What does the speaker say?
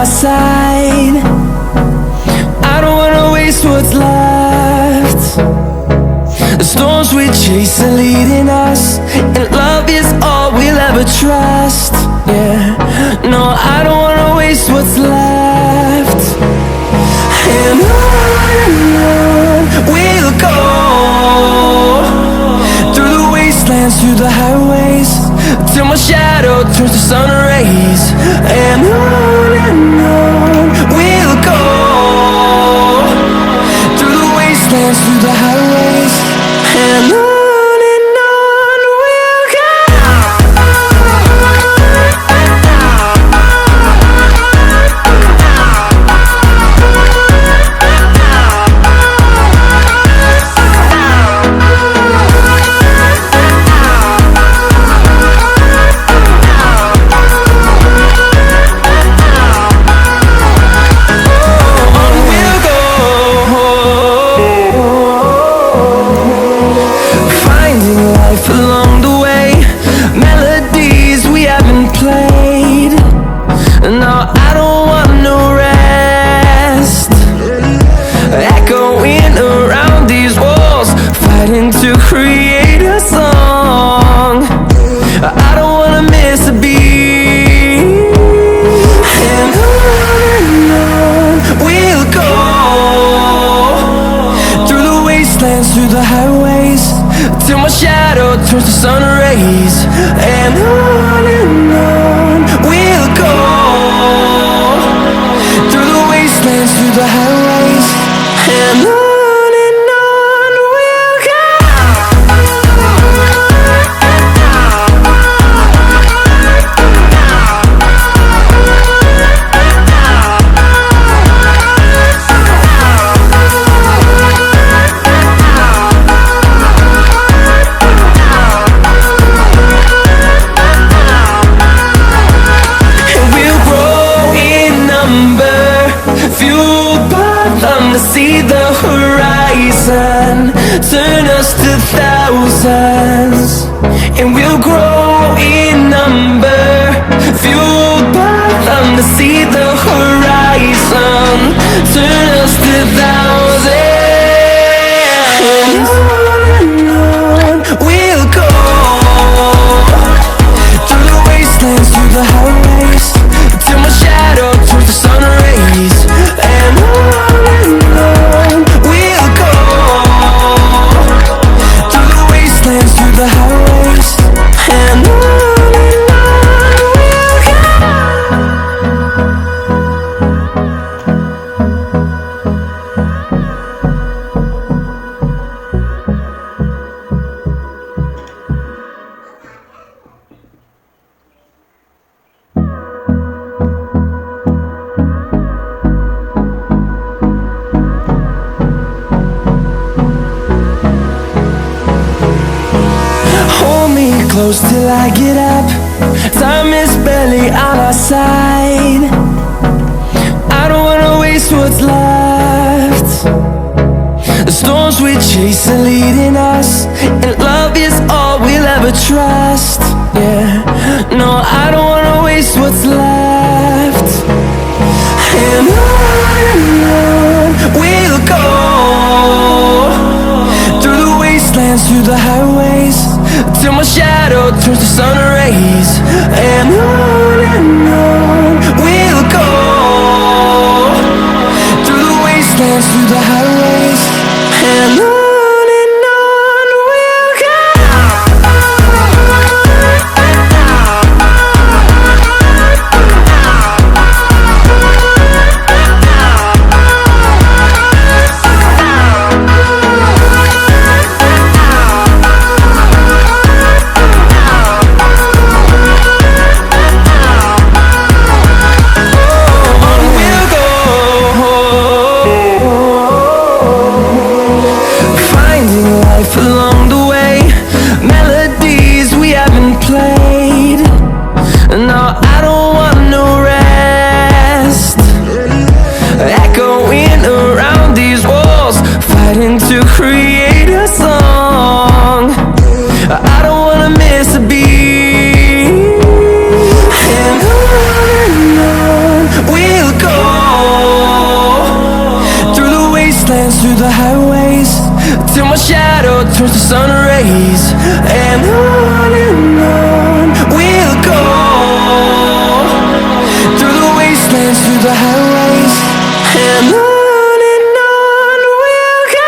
our side. I don't wanna waste what's left. The storms we chase are leading us, and love is all we'll ever trust. Yeah, no, I don't wanna waste what's left. And on we'll go, through the wastelands, through the highways, till my shadow turns to sun rays. And on we'll go, through the wastelands, through the highways, and on we'll go. Along the way, melodies we haven't played. No, I don't want no rest. Echoing around these walls, fighting to create a song. I don't wanna miss a beat. And on we'll go, through the wastelands, through the highways, till my shadow turns to sun rays. And on we'll go, through the wastelands, through the highways, and on we'll go. To see the horizon, turn us to thousands, and we'll grow in number, fueled by them. To see the horizon, turn us to thousands, and on we'll go, through the wastelands, through the highways, till my shadow turns to sun rays. And on we'll go, through the wastelands, through the highways, and on we'll go. Close till I get up, time is barely on our side. I don't wanna waste what's left. The storms we chase are leading us, and love is all we'll ever trust. Yeah, no, I don't wanna waste what's left. And on we'll go, through the wastelands, through the highways, till my shadow turns to sun rays. And on we'll go, through the wastelands, through the highways, and on. towards the sun rays, and on we'll go, through the wastelands, through the highways, and on we'll go.